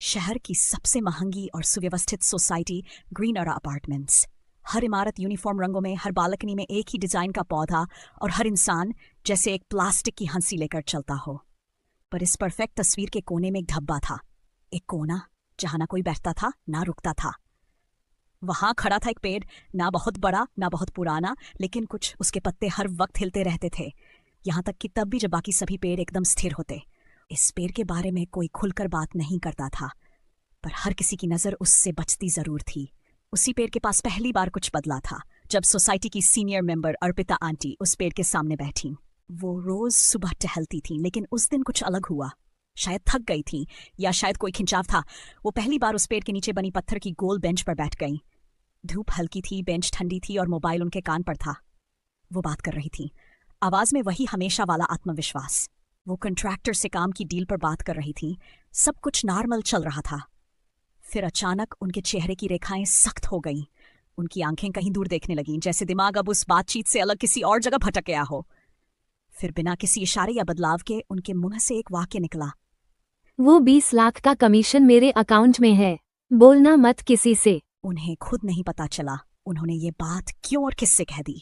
शहर की सबसे महंगी और सुव्यवस्थित सोसाइटी ग्रीनरा अपार्टमेंट्स। हर इमारत यूनिफॉर्म रंगों में, हर बालकनी में एक ही डिजाइन का पौधा और हर इंसान जैसे एक प्लास्टिक की हंसी लेकर चलता हो। पर इस परफेक्ट तस्वीर के कोने में एक धब्बा था, एक कोना जहां ना कोई बैठता था ना रुकता था। वहां खड़ा था एक पेड़, ना बहुत बड़ा ना बहुत पुराना, लेकिन कुछ उसके पत्ते हर वक्त हिलते रहते थे, यहां तक कि तब भी जब बाकी सभी पेड़ एकदम स्थिर होते। इस पेड़ के बारे में कोई खुलकर बात नहीं करता था, पर हर किसी की नजर उससे बचती जरूर थी। उसी पेड़ के पास पहली बार कुछ बदला था जब सोसाइटी की सीनियर मेंबर अर्पिता आंटी उस पेड़ के सामने बैठी। वो रोज सुबह टहलती थी, लेकिन उस दिन कुछ अलग हुआ। शायद थक गई थी या शायद कोई खिंचाव था। वो पहली बार उस पेड़ के नीचे बनी पत्थर की गोल बेंच पर बैठ गई। धूप हल्की थी, बेंच ठंडी थी और मोबाइल उनके कान पर था। वो बात कर रही थी, आवाज में वही हमेशा वाला आत्मविश्वास। वो कंट्रैक्टर से काम की डील पर बात कर रही थी। सब कुछ नॉर्मल चल रहा था। फिर अचानक उनके चेहरे की रेखाएं सख्त हो गईं। उनकी आंखें कहीं दूर देखने लगीं, जैसे दिमाग अब उस बातचीत से अलग किसी और जगह भटक गया हो। फिर बिना किसी इशारे या बदलाव के उनके मुंह से एक वाक्य निकला, वो 20 लाख का कमीशन मेरे अकाउंट में है, बोलना मत किसी से। उन्हें खुद नहीं पता चला उन्होंने ये बात क्यों और किससे कह दी।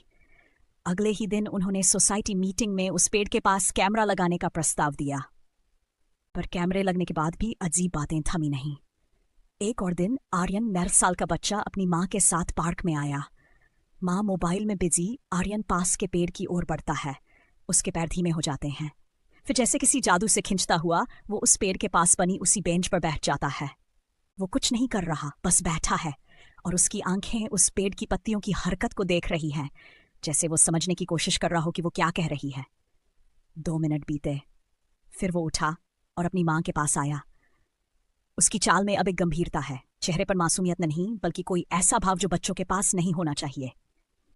अगले ही दिन उन्होंने सोसाइटी मीटिंग में उस पेड़ के पास कैमरा लगाने का प्रस्ताव दिया, पर कैमरे लगने के बाद भी अजीब बातें थमी नहीं। एक और दिन आर्यन 9 साल का बच्चा अपनी माँ के साथ पार्क में आया। माँ मोबाइल में बिजी, आर्यन पास के पेड़ की ओर बढ़ता है। उसके पैर धीमे हो जाते हैं। फिर जैसे किसी जादू से खिंचता हुआ वो उस पेड़ के पास बनी उसी बेंच पर बैठ जाता है। वो कुछ नहीं कर रहा, बस बैठा है, और उसकी आंखें उस पेड़ की पत्तियों की हरकत को देख रही हैं, जैसे वो समझने की कोशिश कर रहा हो कि वो क्या कह रही है। 2 मिनट बीते, फिर वो उठा और अपनी माँ के पास आया। उसकी चाल में अब एक गंभीरता है, चेहरे पर मासूमियत नहीं, बल्कि कोई ऐसा भाव जो बच्चों के पास नहीं होना चाहिए।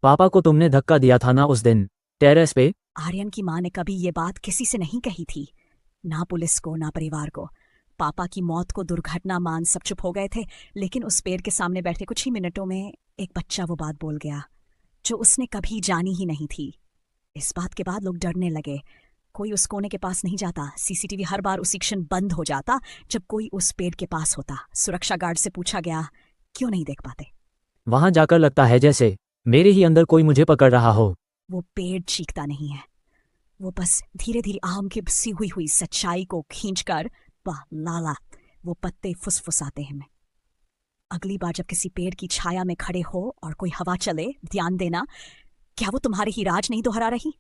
पापा को तुमने धक्का दिया था ना उस दिन, टेरेस पे? आर्यन की माँ ने कभी ये बात किसी से नहीं कही थी, ना पुलिस को ना परिवार को। पापा की मौत को दुर्घटना मान सब चुप हो गए थे, लेकिन उस पेड़ के सामने बैठे कुछ ही मिनटों में एक बच्चा वो बात बोल गया जो उसने कभी जानी ही नहीं थी। इस बात के बाद लोग डरने लगे। कोई उस कोने के पास नहीं जाता। सीसीटीवी हर बार उसी क्षण बंद हो जाता जब कोई उस पेड़ के पास होता। सुरक्षा गार्ड से पूछा गया, क्यों नहीं देख पाते? वहां जाकर लगता है जैसे मेरे ही अंदर कोई मुझे पकड़ रहा हो। वो पेड़ चीखता नहीं है, वो बस धीरे धीरे आम की बसी हुई हुई सच्चाई को खींचकर लाला वो पत्ते फुसफुसाते हैं। अगली बार जब किसी पेड़ की छाया में खड़े हो और कोई हवा चले, ध्यान देना, क्या वो तुम्हारे ही राज नहीं दोहरा रही?